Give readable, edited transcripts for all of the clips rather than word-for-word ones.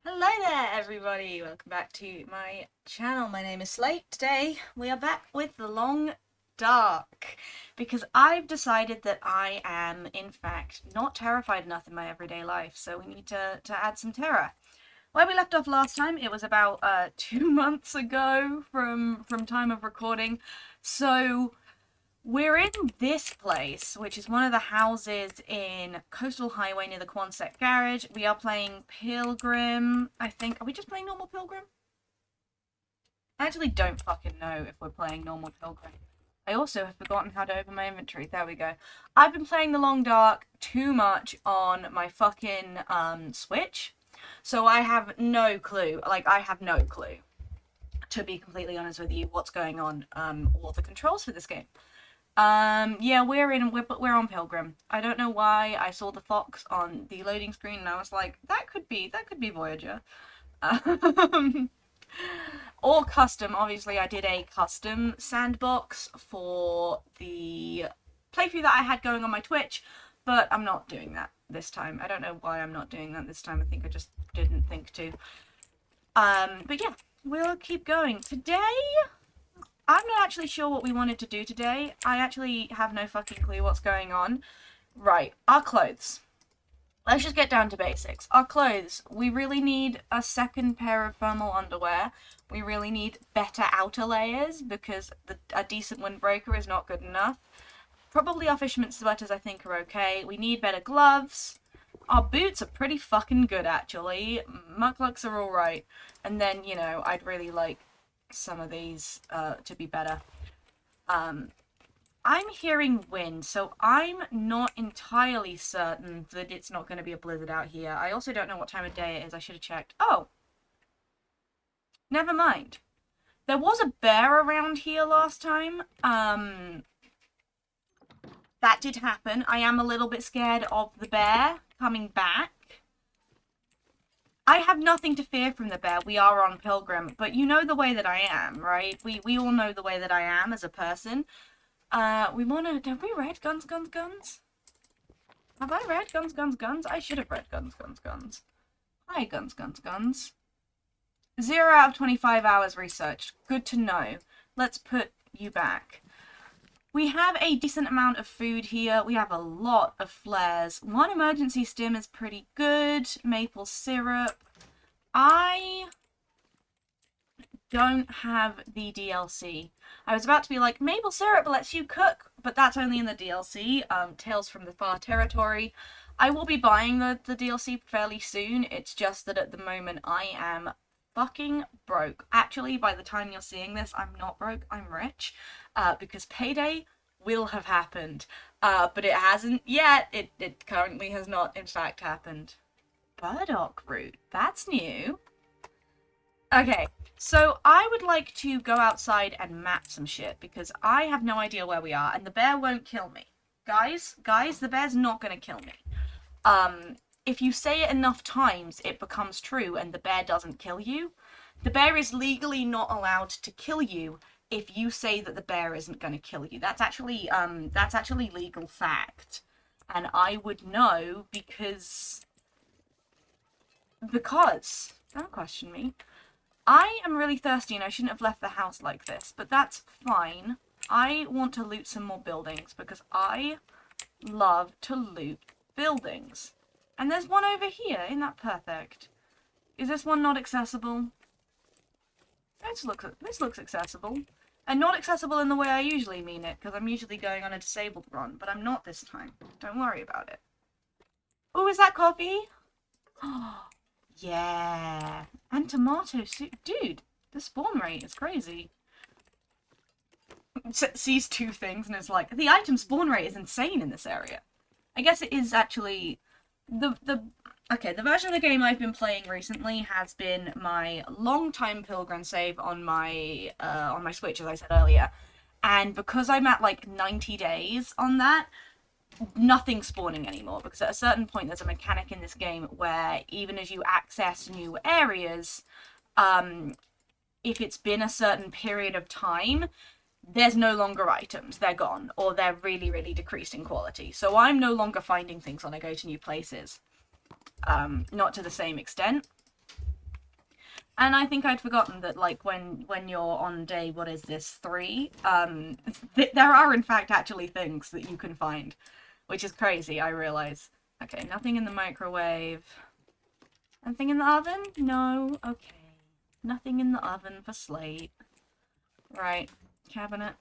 Hello there, everybody. Welcome back to my channel. My name is Slate. Today we are back with The Long Dark because I've decided that I am, in fact, not terrified enough in my everyday life, so we need to add some terror. Where we left off last time, it was about 2 months ago from time of recording, so we're in this place, which is one of the houses in Coastal Highway near the Quonset Garage. We are playing Pilgrim, I think. Are we just playing normal Pilgrim? I actually don't fucking know if we're playing normal Pilgrim. I also have forgotten how to open my inventory. There we go. I've been playing The Long Dark too much on my fucking Switch, so I have no clue. I have no clue, to be completely honest with you, what's going on, or the controls for this game. Yeah, we're on Pilgrim. I don't know why I saw the fox on the loading screen and I was like, that could be Voyager. Um, or custom. Obviously, I did a custom sandbox for the playthrough that I had going on my Twitch, but I'm not doing that this time. I don't know why I'm not doing that this time. I think I just didn't think to. But yeah, we'll keep going. Today, I'm not actually sure what we wanted to do today. I actually have no fucking clue what's going on. Right, our clothes. Let's just get down to basics. Our clothes. We really need a second pair of thermal underwear. We really need better outer layers because a decent windbreaker is not good enough. Probably our fisherman's sweaters I think are okay. We need better gloves. Our boots are pretty fucking good actually. Mucklucks are alright. And then, you know, I'd really like some of these to be better. I'm hearing wind, so I'm not entirely certain that it's not going to be a blizzard out here. I also don't know what time of day it is. I should have checked. Oh, never mind. There was a bear around here last time. That did happen. I am a little bit scared of the bear coming back. I have nothing to fear from the bear. We are on Pilgrim, but you know the way that I am, right? We all know the way that I am as a person. Have we read Guns, Guns, Guns? Have I read Guns, Guns, Guns? I should have read Guns, Guns, Guns. Hi, Guns, Guns, Guns. 0 out of 25 hours researched. Good to know. Let's put you back. We have a decent amount of food here. We have a lot of flares. One emergency stim is pretty good. Maple syrup. I don't have the DLC. I was about to be like, maple syrup lets you cook, but that's only in the DLC. Tales from the Far Territory. I will be buying the DLC fairly soon. It's just that at the moment I am fucking broke. Actually, by the time you're seeing this, I'm not broke, I'm rich. Because payday will have happened. But it hasn't yet. It currently has not, in fact, happened. Burdock root. That's new. Okay, so I would like to go outside and map some shit, because I have no idea where we are, and the bear won't kill me. Guys, the bear's not gonna kill me. If you say it enough times, it becomes true, and the bear doesn't kill you. The bear is legally not allowed to kill you if you say that the bear isn't gonna kill you. That's actually legal fact. And I would know because... Don't question me. I am really thirsty and I shouldn't have left the house like this, but that's fine. I want to loot some more buildings because I love to loot buildings. And there's one over here. Isn't that perfect? Is this one not accessible? This looks accessible. And not accessible in the way I usually mean it, because I'm usually going on a disabled run, but I'm not this time. Don't worry about it. Oh, is that coffee? Oh, yeah. And tomato soup. Dude, the spawn rate is crazy. Sees two things and is like, the item spawn rate is insane in this area. I guess it is actually... Okay, the version of the game I've been playing recently has been my long-time Pilgrim save on my Switch, as I said earlier. And because I'm at, like, 90 days on that, nothing's spawning anymore, because at a certain point there's a mechanic in this game where even as you access new areas, if it's been a certain period of time, there's no longer items. They're gone, or they're really, really decreased in quality. So I'm no longer finding things when I go to new places. Not to the same extent. And I think I'd forgotten that, like, when you're on day, what is this, 3, there are in fact actually things that you can find, which is crazy, I realise. Okay, nothing in the microwave. Anything in the oven? No. Okay. Nothing in the oven for Slate. Right. Cabinet.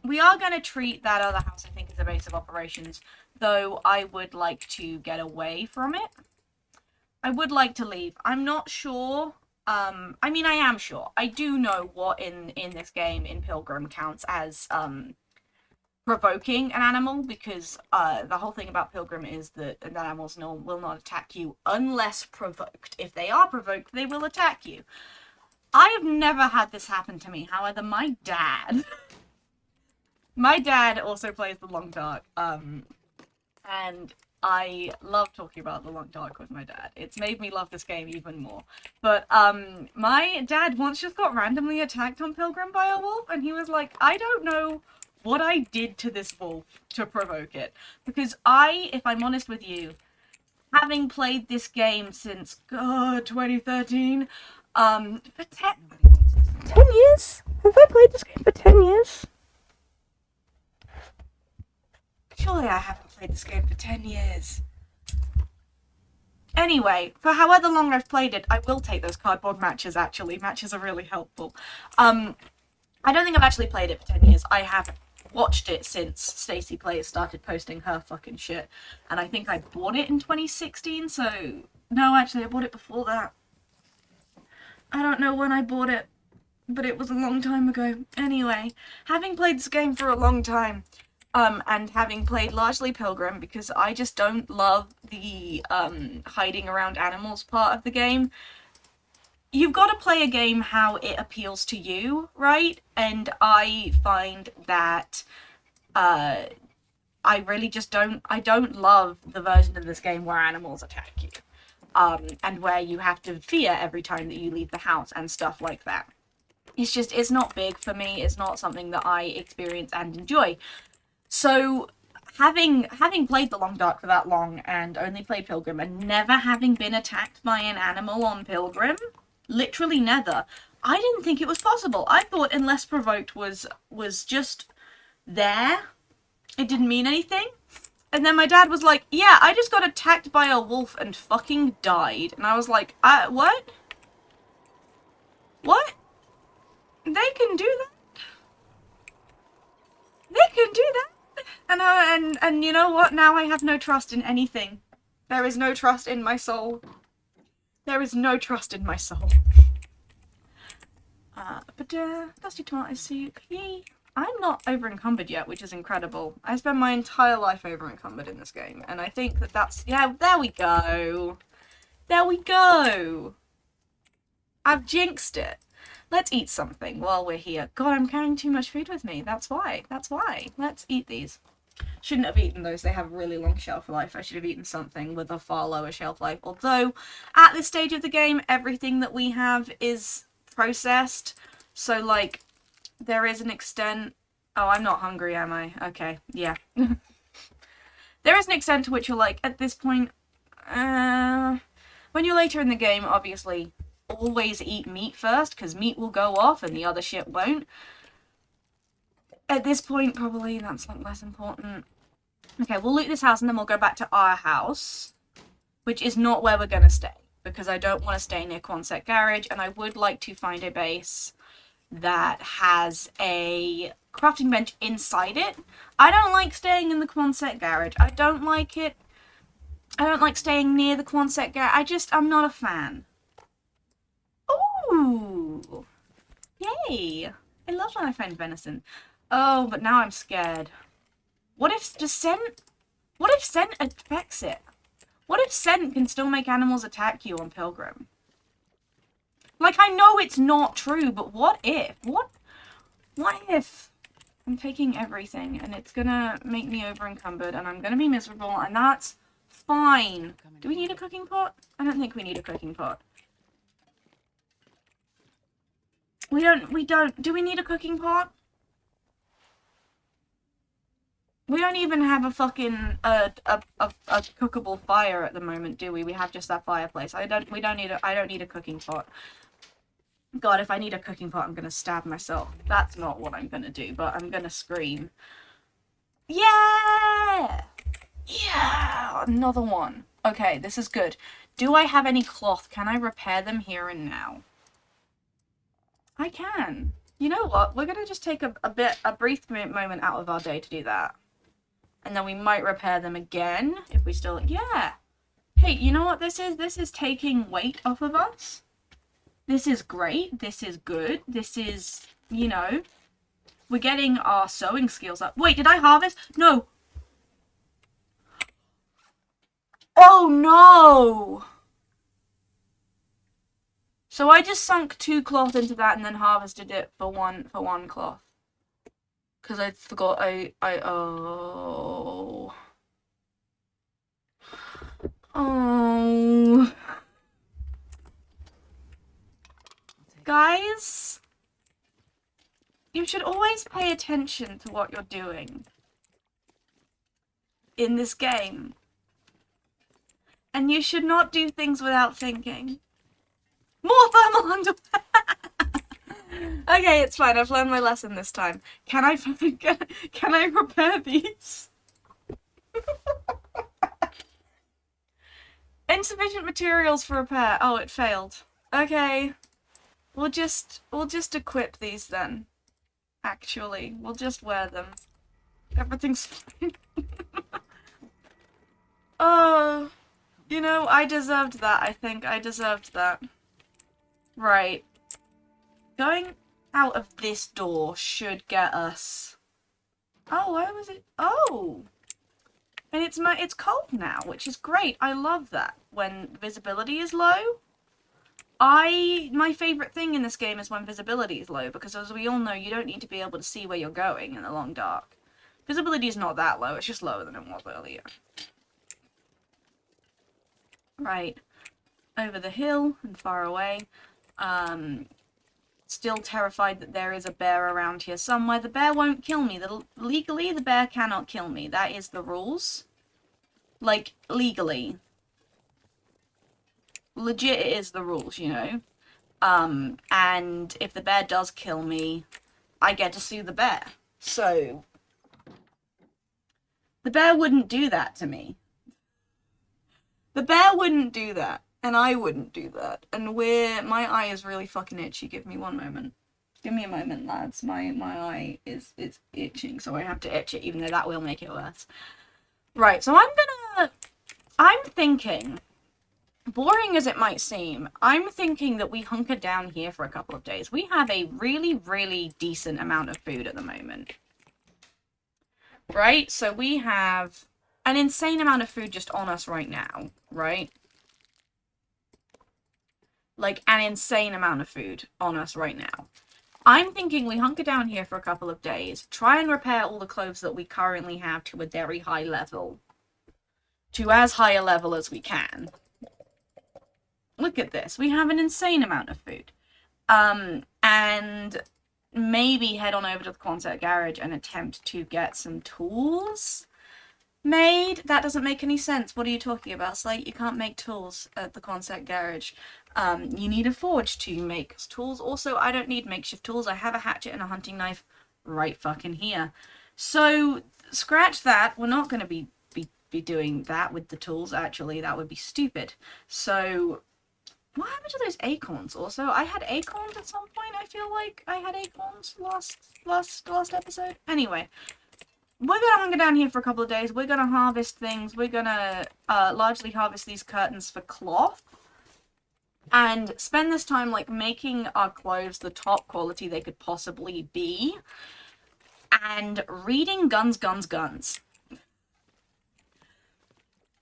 We are going to treat that other house, I think, as a base of operations, though I would like to get away from it. I would like to leave. I'm not sure. I mean, I am sure. I do know what in this game, in Pilgrim, counts as, provoking an animal, because, the whole thing about Pilgrim is that animals will not attack you unless provoked. If they are provoked, they will attack you. I have never had this happen to me. However, my dad also plays The Long Dark, and I love talking about The Long Dark with my dad. It's made me love this game even more. But, my dad once just got randomly attacked on Pilgrim by a wolf, and he was like, I don't know what I did to this wolf to provoke it. Because if I'm honest with you, having played this game since, 2013, for 10 years? Have I played this game for 10 years? Surely I haven't played this game for 10 years. Anyway, for however long I've played it, I will take those cardboard matches, actually. Matches are really helpful. I don't think I've actually played it for 10 years. I have watched it since Stacey Plays started posting her fucking shit. And I think I bought it in 2016, so... No, actually, I bought it before that. I don't know when I bought it, but it was a long time ago. Anyway, having played this game for a long time, and having played largely Pilgrim, because I just don't love the, hiding around animals part of the game. You've got to play a game how it appeals to you, right? And I find that, I really just I don't love the version of this game where animals attack you. And where you have to fear every time that you leave the house and stuff like that. It's not big for me. It's not something that I experience and enjoy. So, having played The Long Dark for that long and only played Pilgrim and never having been attacked by an animal on Pilgrim, literally never, I didn't think it was possible. I thought unless provoked was just there, it didn't mean anything. And then my dad was like, yeah, I just got attacked by a wolf and fucking died. And I was like, what? What? They can do that? They can do that? And you know what? Now I have no trust in anything. There is no trust in my soul. There is no trust in my soul. Dusty tomato soup. Yay. I'm not over-encumbered yet, which is incredible. I spent my entire life over-encumbered in this game, and I think that's... Yeah, there we go. There we go. I've jinxed it. Let's eat something while we're here. God, I'm carrying too much food with me. That's why. Let's eat these. Shouldn't have eaten those. They have a really long shelf life. I should have eaten something with a far lower shelf life. Although, at this stage of the game, everything that we have is processed. So, like, there is an extent... Oh, I'm not hungry, am I? Okay, yeah. There is an extent to which you're like, at this point... when you're later in the game, obviously, always eat meat first, because meat will go off and the other shit won't. At this point, probably, that's, like, less important. Okay, we'll loot this house and then we'll go back to our house, which is not where we're going to stay, because I don't want to stay near Quonset Garage, and I would like to find a base that has a crafting bench inside it. I don't like staying in the Quonset Garage. I don't like it. I don't like staying near the Quonset Garage. I'm not a fan. Ooh! Yay! I love when I find venison. Oh, but now I'm scared. What if scent affects it? What if scent can still make animals attack you on Pilgrim? Like, I know it's not true, but what if? What if I'm taking everything and it's gonna make me over-encumbered and I'm gonna be miserable, and that's fine. Do we need a cooking pot? I don't think we need a cooking pot. We don't. Do we need a cooking pot? We don't even have a fucking a cookable fire at the moment, do we? We have just that fireplace. I don't need a cooking pot. God, if I need a cooking pot, I'm gonna stab myself. That's not what I'm gonna do, but I'm gonna scream. Yeah! Yeah! Another one. Okay, this is good. Do I have any cloth? Can I repair them here and now? I can. You know what? We're gonna just take a brief moment out of our day to do that. And then we might repair them again if we still... Yeah! Hey, you know what this is? This is taking weight off of us. This is great. This is good. This is, you know... We're getting our sewing skills up. Wait, did I harvest? No! Oh no! So I just sunk 2 cloth into that and then harvested it for one cloth. Because I forgot oh. Oh. Guys, you should always pay attention to what you're doing in this game. And you should not do things without thinking. More thermal underwear! Okay, it's fine. I've learned my lesson this time. Can I repair these? Insufficient materials for repair. Oh, it failed. Okay. We'll just equip these then. Actually, we'll just wear them. Everything's fine. Oh, you know, I deserved that, I think. I deserved that. Right. Going out of this door should get us... Oh, why was it... Oh! And it's cold now, which is great. I love that. When visibility is low. My favourite thing in this game is when visibility is low, because as we all know, you don't need to be able to see where you're going in the long dark. Visibility is not that low, it's just lower than it was earlier. Right. Over the hill and far away. Still terrified that there is a bear around here somewhere. The bear won't kill me. Legally, the bear cannot kill me. That is the rules. Like, legally. Legit, it is the rules, you know? And if the bear does kill me, I get to sue the bear. So, the bear wouldn't do that to me. The bear wouldn't do that. And I wouldn't do that. And my eye is really fucking itchy. Give me one moment. Give me a moment, lads. My eye is itching, so I have to itch it, even though that will make it worse. Right, so I'm thinking, boring as it might seem, I'm thinking that we hunker down here for a couple of days. We have a really, really decent amount of food at the moment. Right? So we have an insane amount of food just on us right now, right? Like, an insane amount of food on us right now. I'm thinking we hunker down here for a couple of days, try and repair all the clothes that we currently have to a very high level. To as high a level as we can. Look at this. We have an insane amount of food. And maybe head on over to the Quonset garage and attempt to get some tools made. That doesn't make any sense. What are you talking about, Slate? You can't make tools at the Quonset garage. You need a forge to make tools. Also, I don't need makeshift tools. I have a hatchet and a hunting knife right fucking here. So, scratch that. We're not going to be doing that with the tools, actually. That would be stupid. So, what happened to those acorns also? I had acorns at some point. I feel like I had acorns last episode. Anyway, we're going to hunker down here for a couple of days. We're going to harvest things. We're going to largely harvest these curtains for cloth. And spend this time, like, making our clothes the top quality they could possibly be. And reading Guns, Guns, Guns.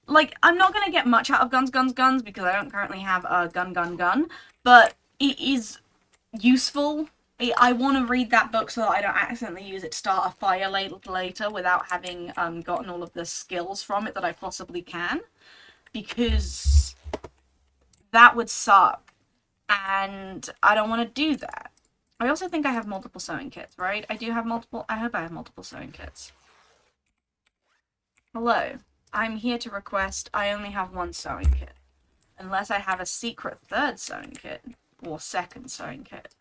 Like, I'm not going to get much out of Guns, Guns, Guns because I don't currently have a gun, but it is useful. I want to read that book so that I don't accidentally use it to start a fire later without having gotten all of the skills from it that I possibly can. Because that would suck. And I don't want to do that. I also think I have multiple sewing kits, right? I hope I have multiple sewing kits. Hello, I'm here to request I only have one sewing kit. Unless I have a secret third sewing kit. Or second sewing kit.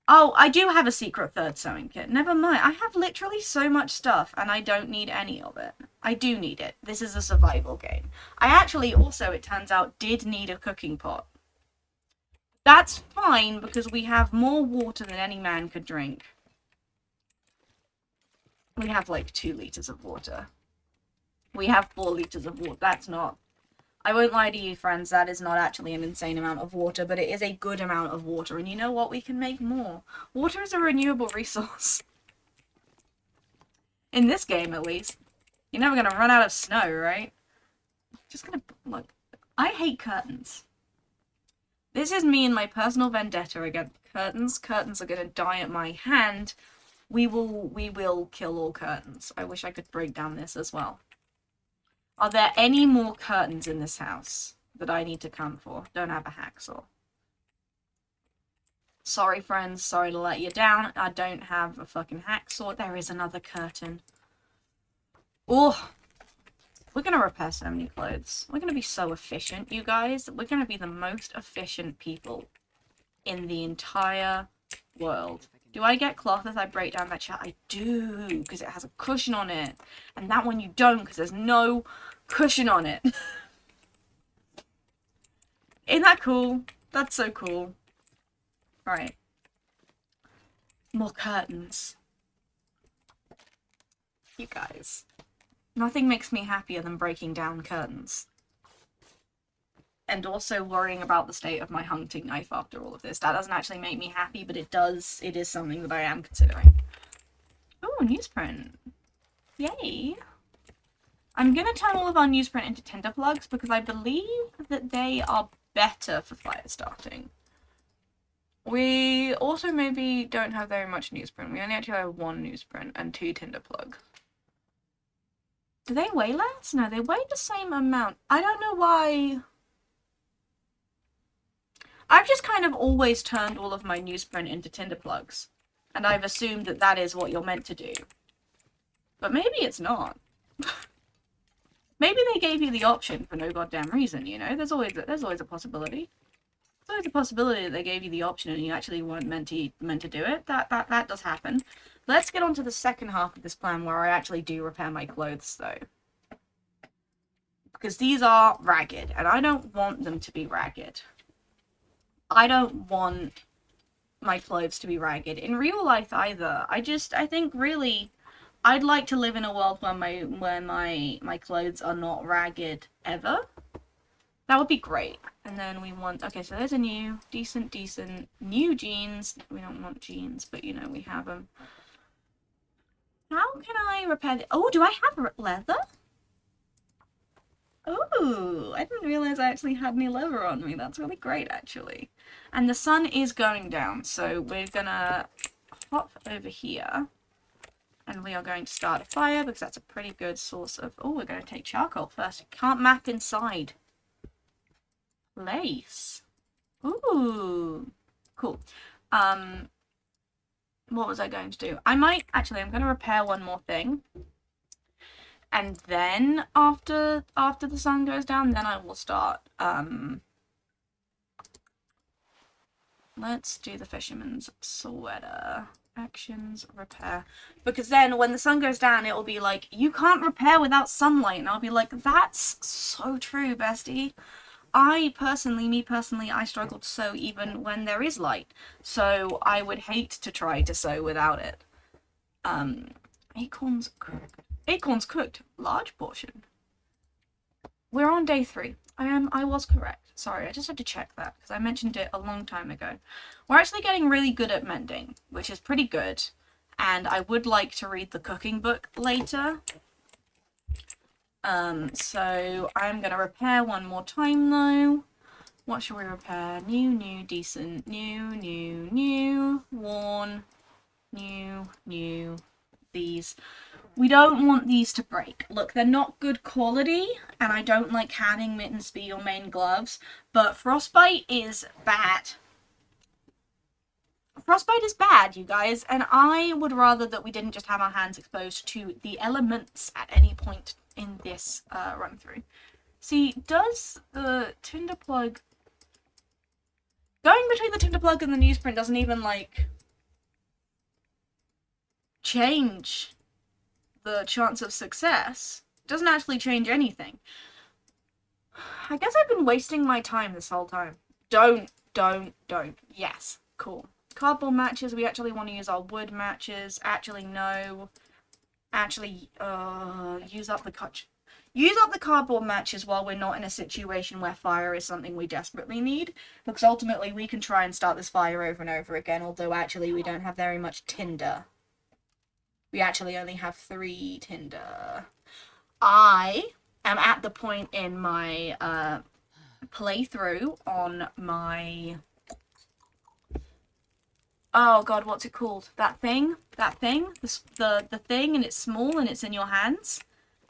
Oh, I do have a secret third sewing kit. Never mind. I have literally so much stuff and I don't need any of it. I do need it. This is a survival game. I actually also, it turns out, did need a cooking pot. That's fine because we have more water than any man could drink. We have like 2 liters of water. We have 4 liters of water. That's not... I won't lie to you, friends, that is not actually an insane amount of water, but it is a good amount of water, and you know what? We can make more. Water is a renewable resource. In this game, at least. You're never gonna run out of snow, right? Just gonna... Look. I hate curtains. This is me and my personal vendetta against curtains. Curtains are gonna die at my hand. We will kill all curtains. I wish I could break down this as well. Are there any more curtains in this house that I need to come for? Don't have a hacksaw. Sorry, friends. Sorry to let you down. I don't have a fucking hacksaw. There is another curtain. Oh, we're going to repair so many clothes. We're going to be so efficient, you guys. We're going to be the most efficient people in the entire world. Do I get cloth as I break down that chair? I do, because it has a cushion on it. And that one you don't, because there's no cushion on it. Isn't that cool? That's so cool. Right. More curtains. You guys. Nothing makes me happier than breaking down curtains. And also worrying about the state of my hunting knife after all of this. That doesn't actually make me happy, but it does. It is something that I am considering. Oh, newsprint. Yay. I'm going to turn all of our newsprint into tinder plugs because I believe that they are better for fire starting. We also maybe don't have very much newsprint. We only actually have 1 newsprint and 2 tinder plugs. Do they weigh less? No, they weigh the same amount. I don't know why... I've just kind of always turned all of my newsprint into tinder plugs. And I've assumed that that is what you're meant to do. But maybe it's not. Maybe they gave you the option for no goddamn reason, you know? There's always a possibility. There's always a possibility that they gave you the option and you actually weren't meant to do it. That does happen. Let's get on to the second half of this plan where I actually do repair my clothes, though. Because these are ragged, and I don't want them to be ragged. I don't want my clothes to be ragged in real life either. I think really I'd like to live in a world where my clothes are not ragged ever. That would be great. And then we want, okay, so there's a new decent new jeans. We don't want jeans, but you know, we have them. How can I repair the, oh, do I have leather? Oh, I didn't realize I actually had any leather on me. That's really great, actually. And the sun is going down, so we're gonna hop over here. And we are going to start a fire, because that's a pretty good source of... Oh, we're going to take charcoal first. You can't map inside. Lace. Ooh. Cool. What was I going to do? I'm going to repair one more thing. And then after the sun goes down, then I will start. Let's do the fisherman's sweater. Actions, repair. Because then when the sun goes down, it will be like, you can't repair without sunlight. And I'll be like, that's so true, bestie. Me personally, I struggle to sew even when there is light. So I would hate to try to sew without it. Acorns cooked. Acorns cooked. Large portion. We're on day 3. I was correct. Sorry, I just had to check that because I mentioned it a long time ago. We're actually getting really good at mending, which is pretty good. And I would like to read the cooking book later. So I'm going to repair one more time though. What should we repair? New, decent, new, worn, new, these. We don't want these to break. Look, they're not good quality, and I don't like having mittens be your main gloves, but frostbite is bad. Frostbite is bad, you guys, and I would rather that we didn't just have our hands exposed to the elements at any point in this run through. See, does the tinder plug... Going between the tinder plug and the newsprint doesn't even, like, change the chance of success. It doesn't actually change anything. I guess I've been wasting my time this whole time. Don't. Yes, cool. Cardboard matches, we actually want to use our wood matches. Actually, no. Actually, use up the cardboard matches while we're not in a situation where fire is something we desperately need. Because ultimately we can try and start this fire over and over again, although actually we don't have very much tinder. We actually only have 3 tinder. I am at the point in my playthrough on my... Oh god, what's it called? That thing? The thing, and it's small and it's in your hands.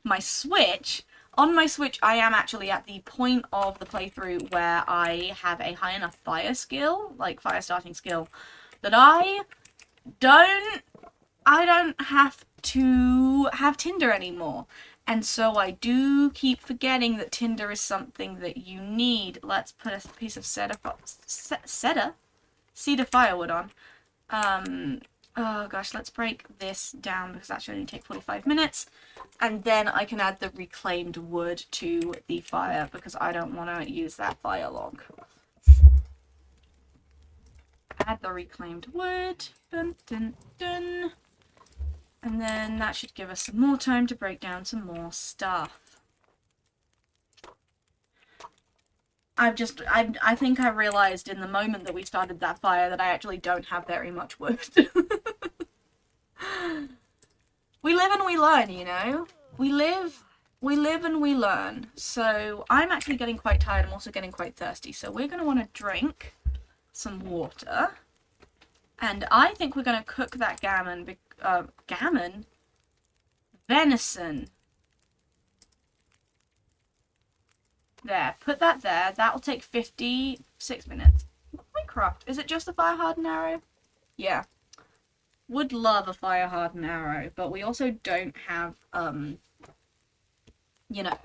My Switch. On my Switch, I am actually at the point of the playthrough where I have a high enough fire skill, like fire starting skill, that I don't have to have tinder anymore. And so I do keep forgetting that tinder is something that you need. Let's put a piece of cedar firewood on. Oh gosh, let's break this down because that should only take 45 minutes. And then I can add the reclaimed wood to the fire because I don't want to use that fire log. Add the reclaimed wood. Dun, dun, dun. And then that should give us some more time to break down some more stuff. I think I realized in the moment that we started that fire that I actually don't have very much wood. We live and we learn, you know? We live and we learn. So I'm actually getting quite tired. I'm also getting quite thirsty. So we're going to want to drink some water. And I think we're going to cook that gammon? Venison. There, put that there. That will take 56 minutes. Minecraft. Is it just a fire hardened arrow? Yeah. Would love a fire hardened arrow, but we also don't have, you know,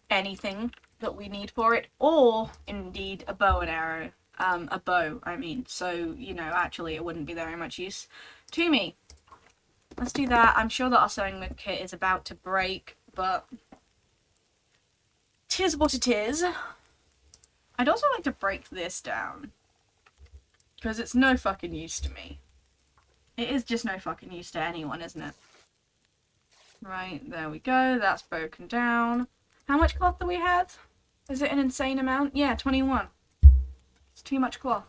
anything that we need for it, or indeed a bow and arrow. A bow, I mean. So, you know, actually it wouldn't be very much use to me. Let's do that. I'm sure that our sewing kit is about to break, but... 'tis what it is. I'd also like to break this down. Because it's no fucking use to me. It is just no fucking use to anyone, isn't it? Right, there we go. That's broken down. How much cloth do we have? Is it an insane amount? Yeah, 21. It's too much cloth.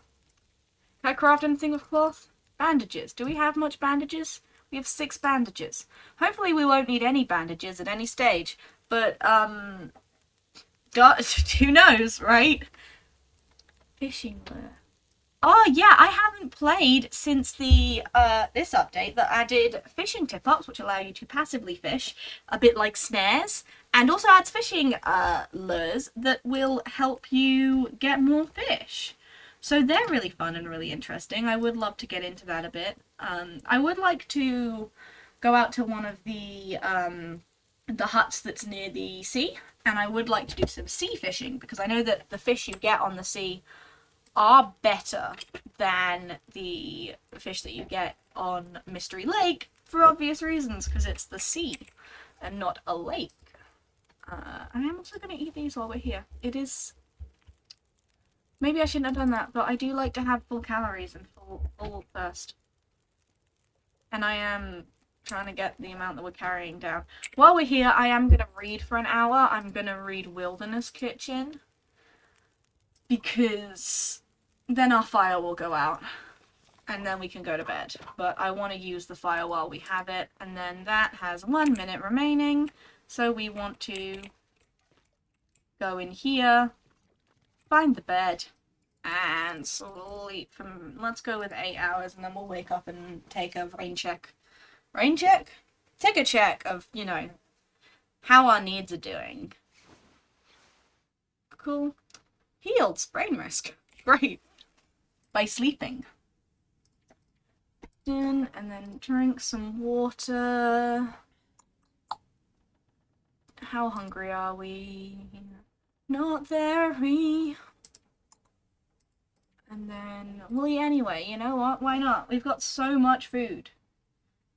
Can I craft anything with cloth? Bandages. Do we have much bandages? We have 6 bandages. Hopefully we won't need any bandages at any stage. But, God, who knows, right? Fishing lure. Oh yeah, I haven't played since the this update that added fishing tip-ups, which allow you to passively fish, a bit like snares, and also adds fishing lures that will help you get more fish. So they're really fun and really interesting. I would love to get into that a bit. I would like to go out to one of the huts that's near the sea, and I would like to do some sea fishing because I know that the fish you get on the sea are better than the fish that you get on Mystery Lake for obvious reasons, because it's the sea and not a lake. I am also going to eat these while we're here. It is... Maybe I shouldn't have done that, but I do like to have full calories and full thirst. And I am trying to get the amount that we're carrying down. While we're here, I am going to read for an hour. I'm going to read Wilderness Kitchen. Because then our fire will go out. And then we can go to bed. But I want to use the fire while we have it. And then that has 1 minute remaining. So we want to go in here, find the bed, and sleep from... Let's go with 8 hours, and then we'll wake up and take a rain check. Rain check? Take a check of, you know, how our needs are doing. Cool. Healed. Sprain risk. Great. by sleeping. And then drink some water. How hungry are we? Not very. And then we'll eat anyway, you know what? Why not? We've got so much food.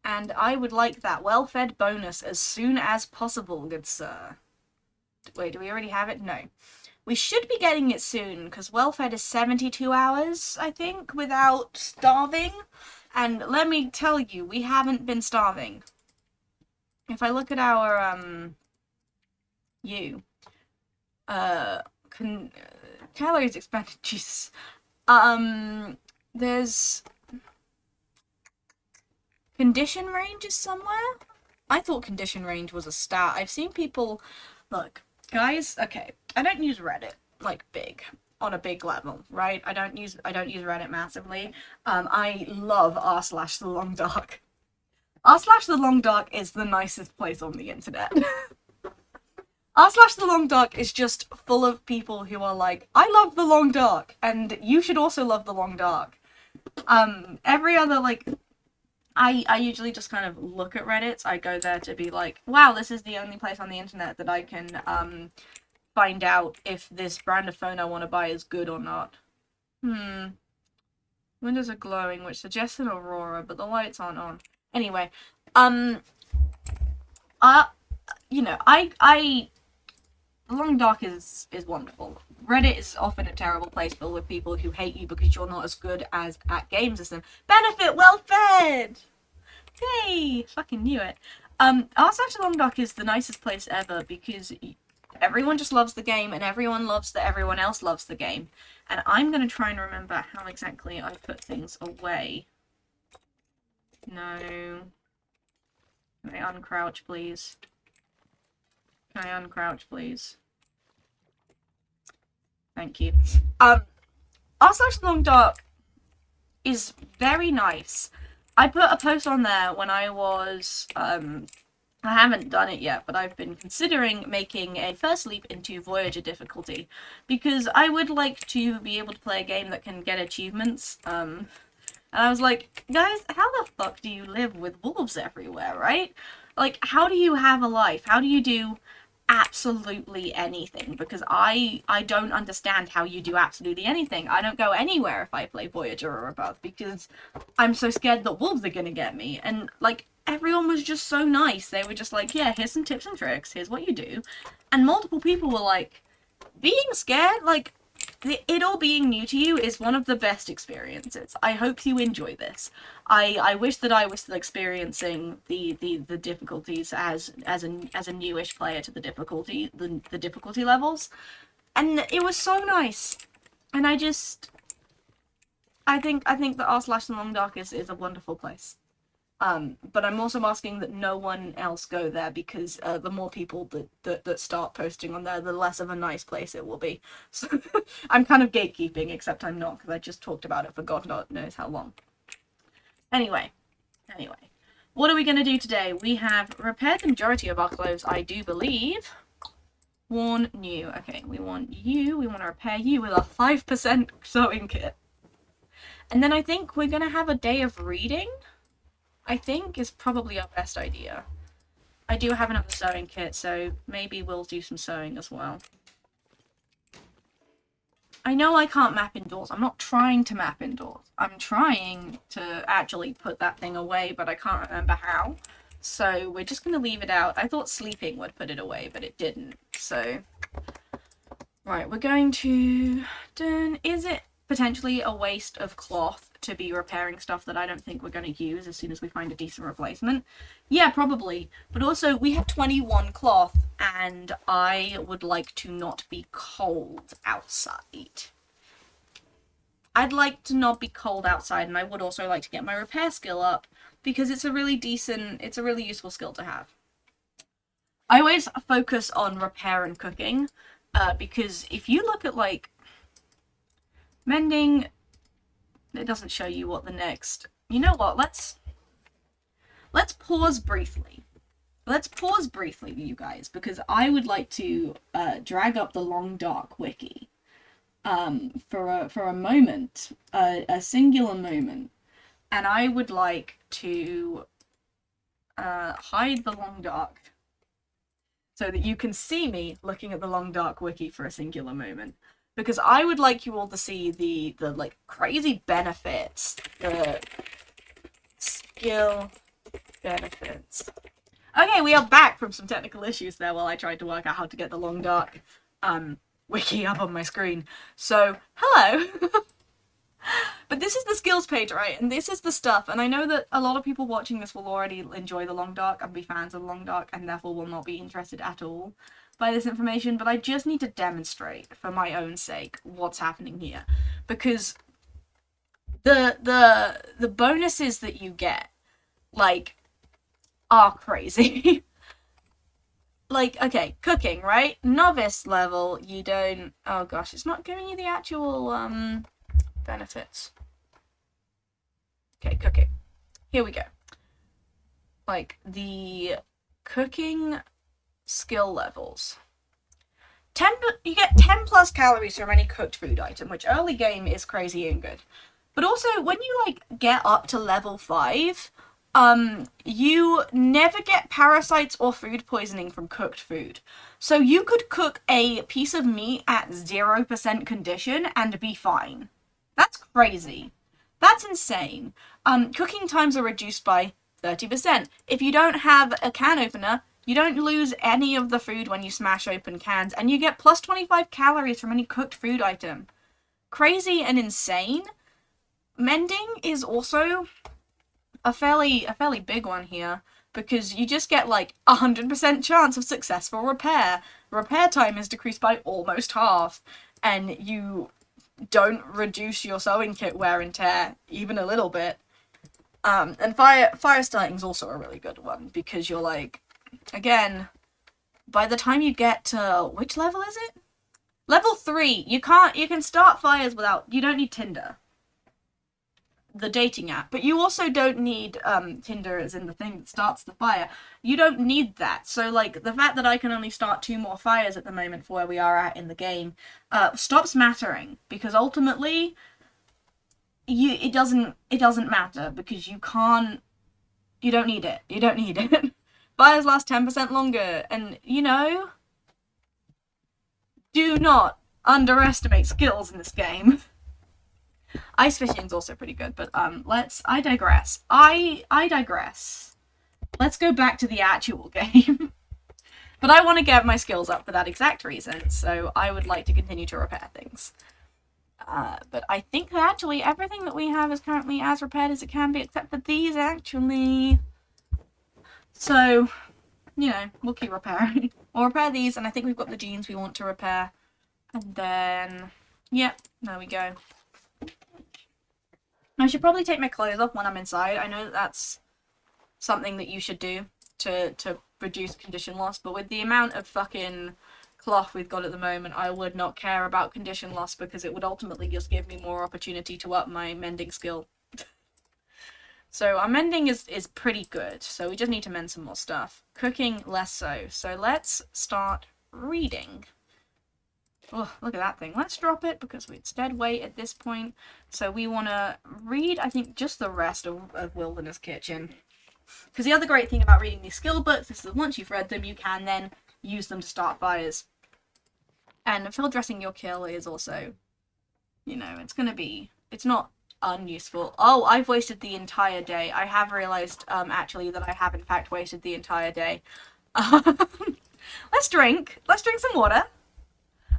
And I would like that well-fed bonus as soon as possible, good sir. Wait, do we already have it? No. We should be getting it soon, because well-fed is 72 hours, I think, without starving. And let me tell you, we haven't been starving. If I look at our, calories expended, Jesus. There's condition range is somewhere? I thought condition range was a stat. I've seen people, look, guys, okay, I don't use Reddit, like, on a big level, right? I don't use Reddit massively. I love r/the long dark. r/the long dark is the nicest place on the internet. r/the long dark is just full of people who are like, I love the long dark, and you should also love the long dark. Every other, like, I usually just kind of look at Reddit. I go there to be like, wow, this is the only place on the internet that I can, find out if this brand of phone I want to buy is good or not. Windows are glowing, which suggests an aurora, but the lights aren't on. Anyway, you know, Long Dark is wonderful. Reddit is often a terrible place filled with people who hate you because you're not as good at games as them. Benefit, well fed! Yay! Fucking knew it. r/Long Dark is the nicest place ever because everyone just loves the game and everyone loves that everyone else loves the game. And I'm gonna try and remember how exactly I put things away. No. Can I uncrouch, please? Can I uncrouch, please? Thank you. r/Long Dark is very nice. I put a post on there when I was, I haven't done it yet, but I've been considering making a first leap into Voyager difficulty, because I would like to be able to play a game that can get achievements, and I was like, guys, how the fuck do you live with wolves everywhere, right? Like, how do you have a life? How do you do absolutely anything? Because I don't understand how you do absolutely anything. I don't go anywhere if I play Voyager or above, because I'm so scared that wolves are gonna get me. And, like, everyone was just so nice. They were just like, yeah, here's some tips and tricks, here's what you do. And multiple people were like, being scared, like, it all being new to you is one of the best experiences. I hope you enjoy this. I wish that I was still experiencing the difficulties as a newish player to the difficulty levels, and it was so nice. And I think that r/Long Dark is a wonderful place. But I'm also asking that no one else go there, because the more people that start posting on there, the less of a nice place it will be. So I'm kind of gatekeeping, except I'm not, because I just talked about it for God knows how long. Anyway, what are we going to do today? We have repaired the majority of our clothes, I do believe. Worn new. Okay, we want to repair you with a 5% sewing kit. And then I think we're going to have a day of reading, I think, is probably our best idea. I do have another sewing kit, so maybe we'll do some sewing as well. I know I can't map indoors. I'm not trying to map indoors. I'm trying to actually put that thing away, but I can't remember how. So we're just going to leave it out. I thought sleeping would put it away, but it didn't. So, right, we're going to... Is it potentially a waste of cloth to be repairing stuff that I don't think we're going to use as soon as we find a decent replacement? Yeah, probably. But also, we have 21 cloth, and I would like to not be cold outside. I'd like to not be cold outside, and I would also like to get my repair skill up, because it's a really useful skill to have. I always focus on repair and cooking, because if you look at, like, mending, it doesn't show you what the next... You know what, let's pause briefly. Let's pause briefly, you guys, because I would like to drag up the Long Dark wiki. for a moment, a singular moment, and I would like to hide the Long Dark so that you can see me looking at the Long Dark wiki for a singular moment. Because I would like you all to see the like crazy benefits, the skill benefits. Okay, we are back from some technical issues there while I tried to work out how to get the Long Dark wiki up on my screen. So, hello! But this is the skills page, right? And this is the stuff, and I know that a lot of people watching this will already enjoy the Long Dark and be fans of the Long Dark, and therefore will not be interested at all by this information, but I just need to demonstrate, for my own sake, what's happening here. Because the bonuses that you get, like, are crazy. Like, okay, cooking, right? Novice level, you don't... Oh gosh, it's not giving you the actual, benefits. Okay, cooking. Here we go. Like, the cooking skill levels. You get 10 plus calories from any cooked food item, which early game is crazy and good. But also, when you, like, get up to level 5, you never get parasites or food poisoning from cooked food. So you could cook a piece of meat at 0% condition and be fine. That's crazy. That's insane. Cooking times are reduced by 30%. If you don't have a can opener, you don't lose any of the food when you smash open cans, and you get plus 25 calories from any cooked food item. Crazy and insane. Mending is also a fairly big one here, because you just get like 100% chance of successful repair. Repair time is decreased by almost half, and you don't reduce your sewing kit wear and tear even a little bit. And fire starting is also a really good one, because you're like, again, by the time you get to, which level is it? Level 3, you can start fires without, you don't need Tinder, the dating app, but you also don't need Tinder as in the thing that starts the fire. You don't need that. So like the fact that I can only start 2 more fires at the moment for where we are at in the game stops mattering, because ultimately it doesn't matter, because you don't need it. Fires last 10% longer, and you know, do not underestimate skills in this game. Ice fishing's also pretty good, but I digress. I digress. Let's go back to the actual game. But I want to get my skills up for that exact reason, so I would like to continue to repair things. But I think that actually everything that we have is currently as repaired as it can be, except for these, actually. So, you know, we'll keep repairing. We'll repair these, and I think we've got the jeans we want to repair. And then, yep, there we go. I should probably take my clothes off when I'm inside. I know that that's something that you should do to reduce condition loss, but with the amount of fucking cloth we've got at the moment, I would not care about condition loss, because it would ultimately just give me more opportunity to up my mending skill. So our mending is pretty good, so we just need to mend some more stuff. Cooking, less so. So let's start reading. Oh, look at that thing. Let's drop it, because it's dead weight at this point. So we want to read, I think, just the rest of Wilderness Kitchen. Because the other great thing about reading these skill books is that once you've read them, you can then use them to start fires. And field dressing your kill is also, you know, it's not unuseful. Oh, I've wasted the entire day. I have realized, actually, that I have in fact wasted the entire day. Let's drink some water.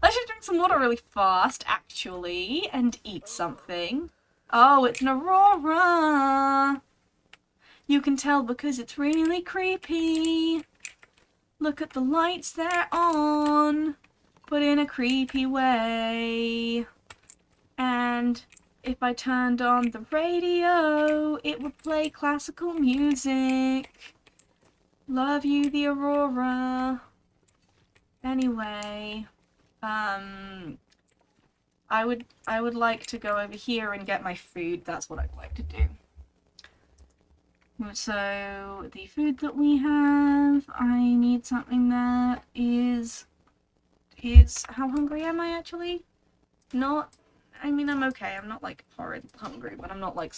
Let's just drink some water really fast, actually, and eat something. Oh, it's an aurora. You can tell because it's really creepy. Look at the lights they're on, but in a creepy way. And if I turned on the radio, it would play classical music. Love you, the aurora. Anyway, I would like to go over here and get my food. That's what I'd like to do. So the food that we have, I need something that is how hungry am I actually? Not, I mean, I'm okay. I'm not like horrid hungry, but I'm not like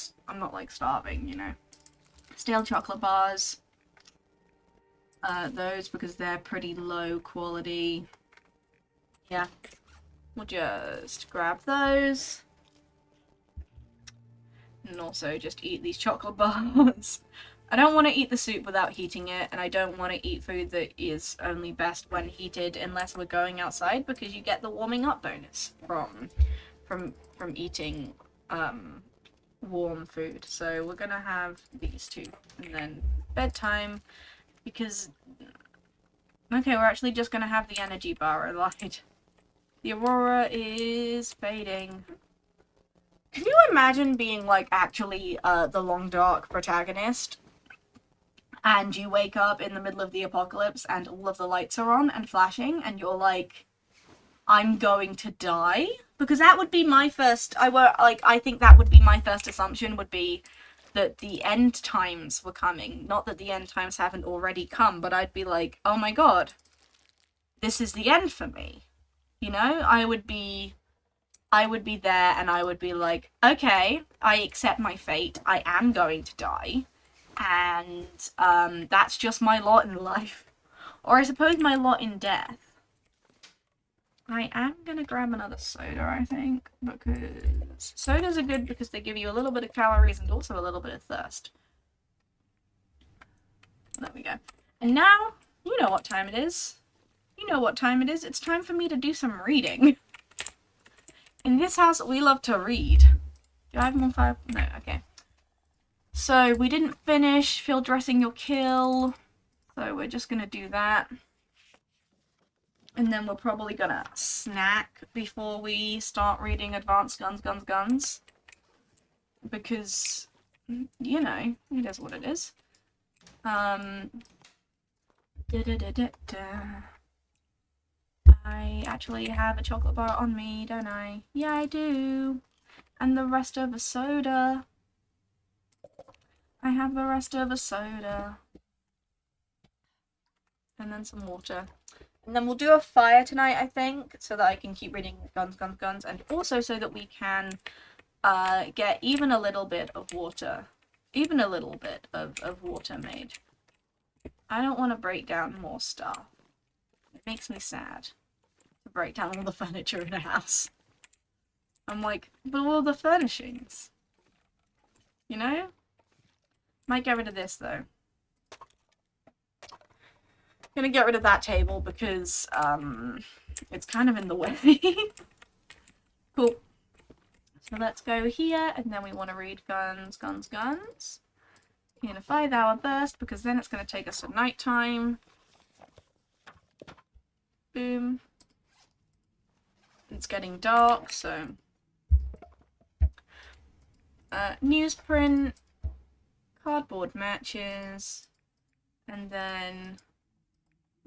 starving, you know. Stale chocolate bars. Those because they're pretty low quality. Yeah, we'll just grab those. And also just eat these chocolate bars. I don't want to eat the soup without heating it, and I don't want to eat food that is only best when heated unless we're going outside, because you get the warming up bonus from eating warm food. So we're gonna have these two, and then bedtime, because okay, we're actually just gonna have the energy bar alight. The aurora is fading. Can you imagine being like actually the long dark protagonist, and you wake up in the middle of the apocalypse and all of the lights are on and flashing, and you're like, I'm going to die? Because that would be my first, I think that would be my first assumption, would be that the end times were coming. Not that the end times haven't already come, but I'd be like, oh my god, this is the end for me. You know, I would be there and I would be like, okay, I accept my fate. I am going to die. And that's just my lot in life. Or I suppose my lot in death. I am going to grab another soda, I think, because sodas are good because they give you a little bit of calories and also a little bit of thirst. There we go. And now, you know what time it is. You know what time it is. It's time for me to do some reading. In this house, we love to read. Do I have more fire? No, okay. So, we didn't finish field dressing your kill. So, we're just going to do that. And then we're probably gonna snack before we start reading Advanced Guns. Because, you know, it is what it is. I actually have a chocolate bar on me, don't I? Yeah, I do. And the rest of a soda. I have the rest of a soda. And then some water. And then we'll do a fire tonight, I think, so that I can keep reading Guns, and also so that we can get even a little bit of water. Even a little bit of water made. I don't want to break down more stuff. It makes me sad to break down all the furniture in a house. I'm like, but all the furnishings. You know? Might get rid of this, though. Gonna get rid of that table because it's kind of in the way. Cool. So let's go here, and then we want to read Guns in a 5-hour burst, because then it's going to take us to nighttime. Boom. It's getting dark, so newsprint, cardboard matches, and then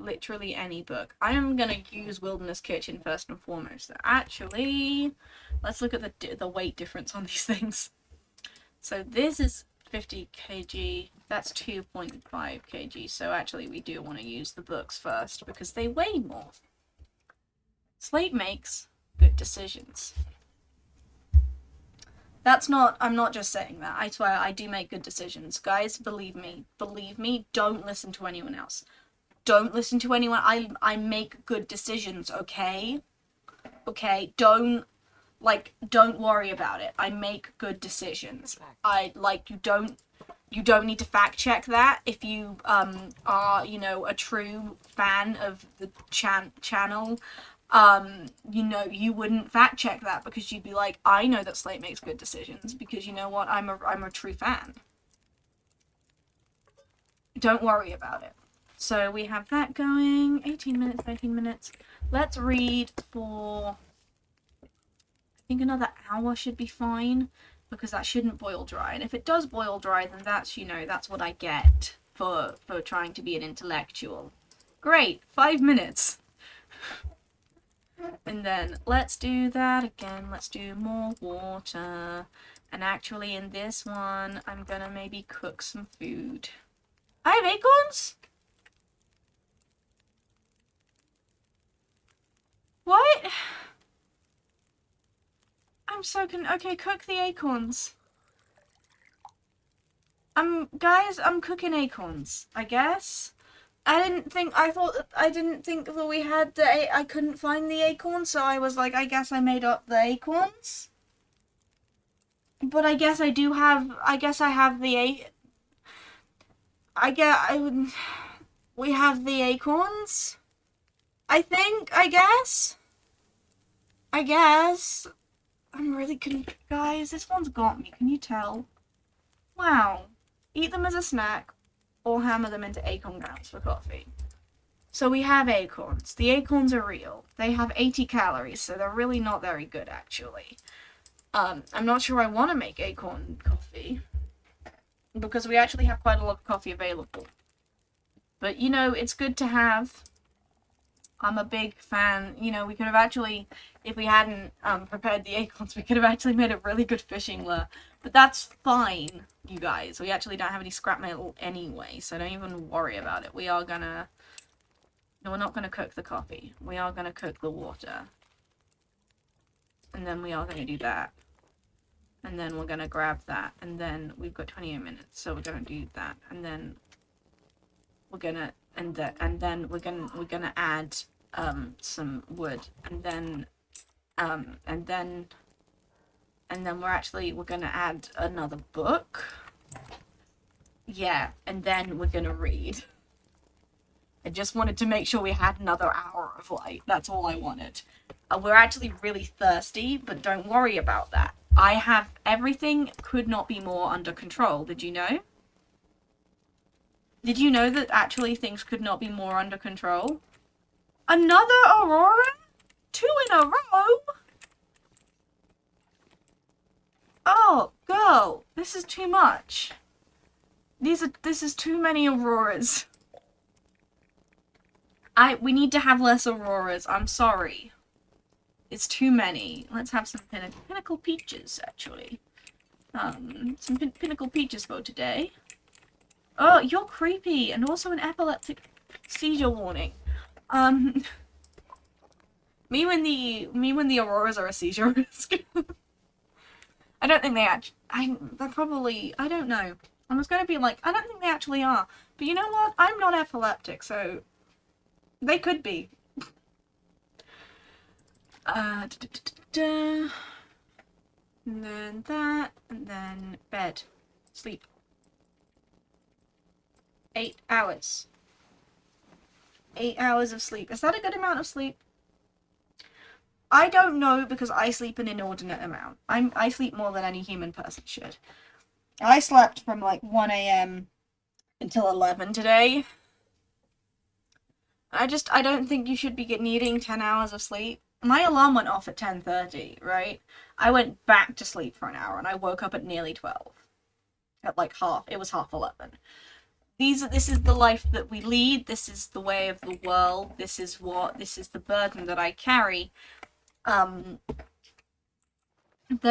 literally any book. I am going to use Wilderness Kitchen first and foremost. So actually, let's look at the weight difference on these things. So this is 50 kg, that's 2.5 kg, so actually we do want to use the books first because they weigh more. Slate makes good decisions. That's not, I'm not just saying that, I swear I do make good decisions. Guys, believe me, don't listen to anyone else. Don't listen to anyone. I make good decisions, okay? Okay, don't worry about it. I make good decisions. You don't need to fact check that if you are, you know, a true fan of the channel. You know, you wouldn't fact check that because you'd be like, I know that Slate makes good decisions because you know what, I'm a true fan. Don't worry about it. So we have that going. 18 minutes, 19 minutes. Let's read for, I think another hour should be fine, because that shouldn't boil dry. And if it does boil dry, then that's, you know, that's what I get for trying to be an intellectual. Great, 5 minutes. And then let's do that again. Let's do more water. And actually in this one, I'm gonna maybe cook some food. I have acorns? What? I'm so okay, cook the acorns. Guys, I'm cooking acorns, I guess. I didn't think that we had I couldn't find the acorns, so I was like, I guess I made up the acorns. But I guess I do have, I guess I have the we have the acorns. I think, I guess. I'm really guys, this one's got me, can you tell? Wow. Eat them as a snack or hammer them into acorn grounds for coffee. So we have acorns. The acorns are real. They have 80 calories, so they're really not very good, actually. I'm not sure I want to make acorn coffee because we actually have quite a lot of coffee available. But, you know, it's good to have. I'm a big fan. You know, we could have actually, if we hadn't prepared the acorns, we could have actually made a really good fishing lure. But that's fine, you guys. We actually don't have any scrap metal anyway, so don't even worry about it. We are gonna... No, we're not gonna cook the coffee. We are gonna cook the water. And then we are gonna do that. And then we're gonna grab that. And then we've got 28 minutes, so we're gonna do that. And then we're gonna... And then we're gonna add some wood. And then we're gonna add another book. Yeah, and then we're gonna read. I just wanted to make sure we had another hour of light. That's all I wanted. We're actually really thirsty, but don't worry about that. I have everything could not be more under control. Did you know? Did you know that actually things could not be more under control? Another aurora? 2 in a row? Oh, girl, this is too much. This is too many auroras. We need to have less auroras. I'm sorry. It's too many. Let's have some pinnacle peaches, actually. Some pinnacle peaches for today. Oh, you're creepy, and also an epileptic seizure warning. Me when the auroras are a seizure risk. I don't think they they're probably, I don't know. I was gonna be like, I don't think they actually are. But you know what? I'm not epileptic, so they could be. And then that, and then bed. Sleep. 8 hours. 8 hours of sleep. Is that a good amount of sleep? I don't know, because I sleep an inordinate amount. I sleep more than any human person should. I slept from like 1 a.m. until 11 today. I don't think you should be needing 10 hours of sleep. My alarm went off at 10:30, right? I went back to sleep for an hour and I woke up at nearly 12. At like it was half 11. This is the life that we lead. This is the way of the world. This is the burden that I carry. There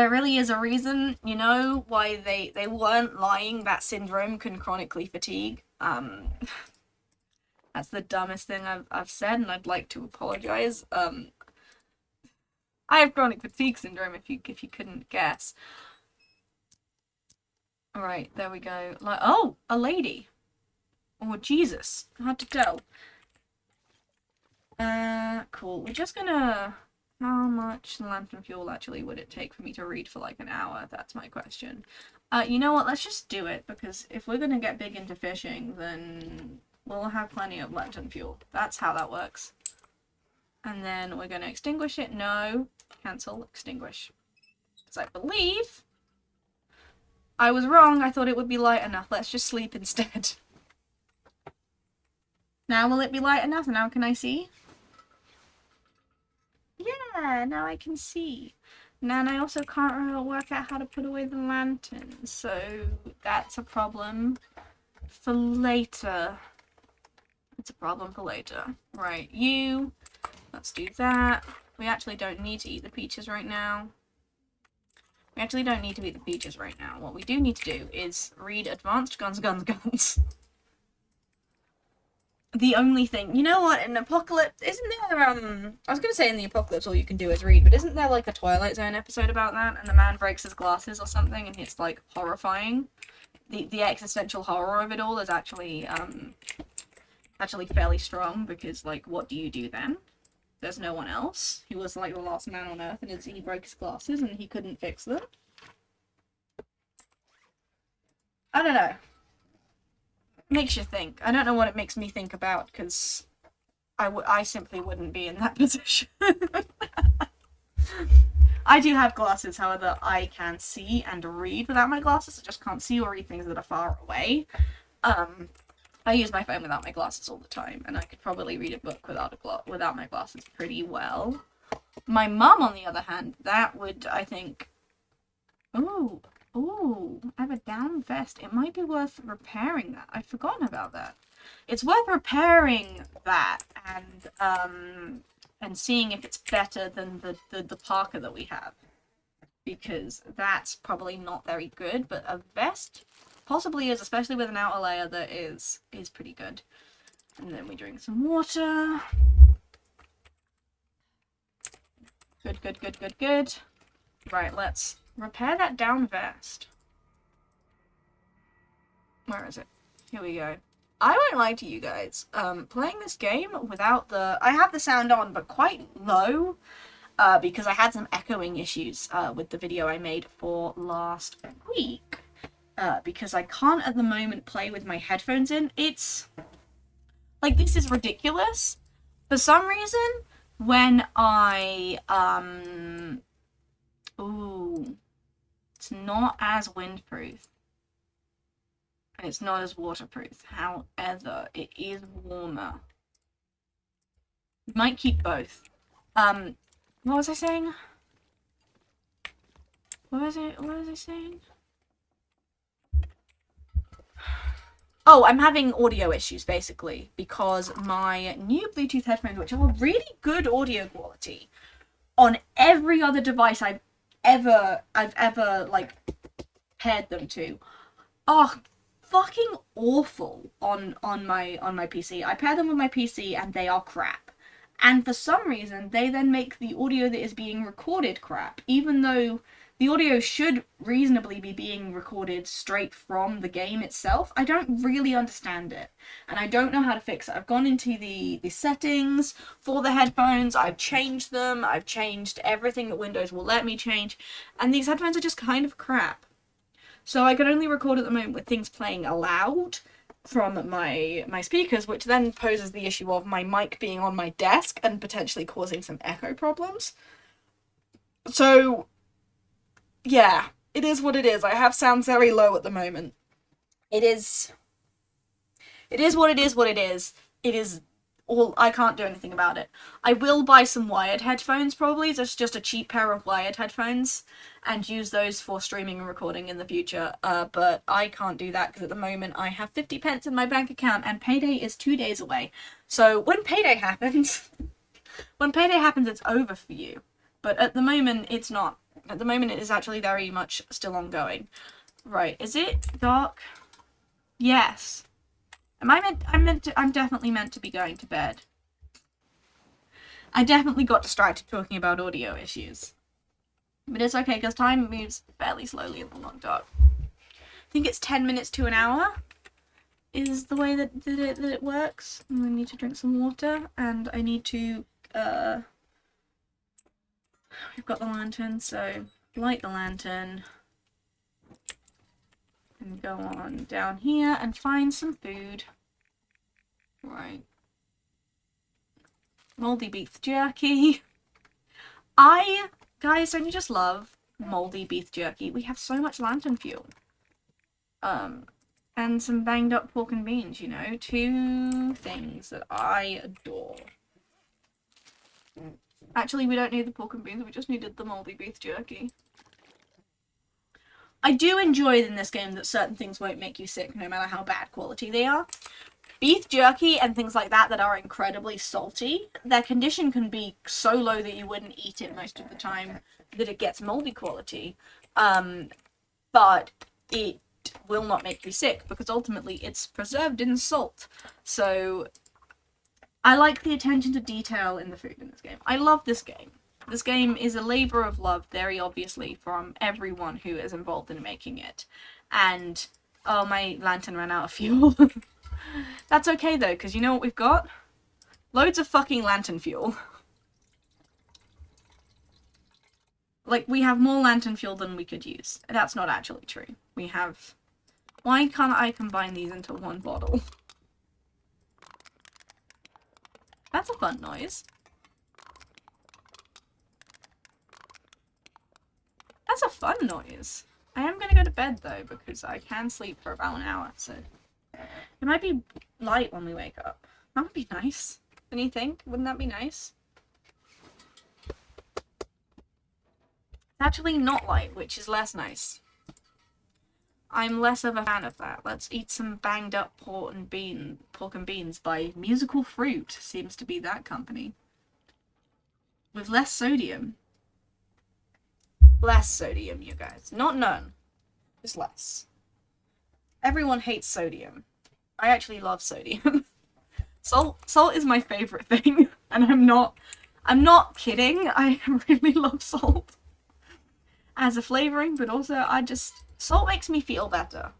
really is a reason, you know, why they weren't lying that syndrome can chronically fatigue. That's the dumbest thing I've said, and I'd like to apologize. I have chronic fatigue syndrome, if you couldn't guess. Alright, there we go. Like, oh, a lady. Oh, Jesus. Hard to tell. Cool. We're just gonna... How much lantern fuel actually would it take for me to read for like an hour? That's my question. You know what? Let's just do it, because if we're gonna get big into fishing, then we'll have plenty of lantern fuel. That's how that works. And then we're gonna extinguish it. No. Cancel. Extinguish. Because I believe I was wrong. I thought it would be light enough. Let's just sleep instead. Now will it be light enough? Now can I see? Yeah, now I can see. Now, and I also can't really work out how to put away the lanterns, so that's a problem for later. It's a problem for later. Right, let's do that. We actually don't need to eat the peaches right now. What we do need to do is read Advanced Guns, Guns, Guns. the only thing, you know what, in Apocalypse, isn't there, I was gonna say in the Apocalypse all you can do is read, but isn't there like a Twilight Zone episode about that, and the man breaks his glasses or something, and it's like horrifying? The existential horror of it all is actually fairly strong, because like, what do you do then? There's no one else. He was like the last man on Earth, and he broke his glasses and he couldn't fix them. I don't know. Makes you think. I don't know what it makes me think about, because I simply wouldn't be in that position. I do have glasses, however, I can see and read without my glasses. I just can't see or read things that are far away. I use my phone without my glasses all the time, and I could probably read a book without my glasses pretty well. My mum, on the other hand, that would, I think... Ooh, I have a down vest. It might be worth repairing that. I'd forgotten about that. It's worth repairing that and seeing if it's better than the parka that we have. Because that's probably not very good, but a vest possibly is, especially with an outer layer that is pretty good. And then we drink some water. Good. Right, let's repair that down vest. Where is it? Here we go. I won't lie to you guys. Playing this game without I have the sound on, but quite low, because I had some echoing issues with the video I made for last week. Because I can't at the moment play with my headphones in. It's like, this is ridiculous. For some reason, when I it's not as windproof and it's not as waterproof. However, it is warmer. Might keep both. What was I saying? What was I saying? Oh, I'm having audio issues, basically, because my new Bluetooth headphones, which are really good audio quality, on every other device I've ever, like, paired them to, are fucking awful on my PC. I pair them with my PC, and they are crap. And for some reason, they then make the audio that is being recorded crap, even though the audio should reasonably be being recorded straight from the game itself. I don't really understand it, and I don't know how to fix it. I've gone into the settings for the headphones, I've changed them, I've changed everything that Windows will let me change, and these headphones are just kind of crap. So I can only record at the moment with things playing aloud from my speakers, which then poses the issue of my mic being on my desk and potentially causing some echo problems. So yeah, it is what it is. I have sounds very low at the moment. It is what it is. It is all, I can't do anything about it. I will buy some wired headphones, probably. Just a cheap pair of wired headphones, and use those for streaming and recording in the future. But I can't do that because at the moment I have 50 pence in my bank account and payday is 2 days away. So when payday happens, it's over for you. But at the moment, it's not. At the moment, it is actually very much still ongoing. Right, is it dark? Yes. I'm definitely meant to be going to bed. I definitely got distracted talking about audio issues. But it's okay, because time moves fairly slowly in the long dark. I think it's 10 minutes to an hour is the way that it works. And I need to drink some water, and I need to, we've got the lantern, so light the lantern and go on down here and find some food. Right. Moldy beef jerky. Guys, don't you just love moldy beef jerky? We have so much lantern fuel. And some banged up pork and beans, you know? Two things that I adore. Actually, we don't need the pork and beans, we just needed the moldy beef jerky. I do enjoy in this game that certain things won't make you sick, no matter how bad quality they are. Beef jerky and things like that are incredibly salty, their condition can be so low that you wouldn't eat it most of the time that it gets moldy quality. But it will not make you sick, because ultimately it's preserved in salt. So I like the attention to detail in the food in this game. I love this game. This game is a labor of love, very obviously, from everyone who is involved in making it. And, oh, my lantern ran out of fuel. That's okay, though, because you know what we've got? Loads of fucking lantern fuel. Like, we have more lantern fuel than we could use. That's not actually true. We have... Why can't I combine these into one bottle? That's a fun noise. That's a fun noise. I am gonna go to bed, though, because I can sleep for about an hour, so... It might be light when we wake up. That would be nice. Don't you think? Wouldn't that be nice? It's actually not light, which is less nice. I'm less of a fan of that. Let's eat some banged up pork and beans by Musical Fruit. Seems to be that company. With less sodium. Less sodium, you guys. Not none. Just less. Everyone hates sodium. I actually love sodium. Salt is my favorite thing, and I'm not kidding. I really love salt as a flavoring, but also salt makes me feel better.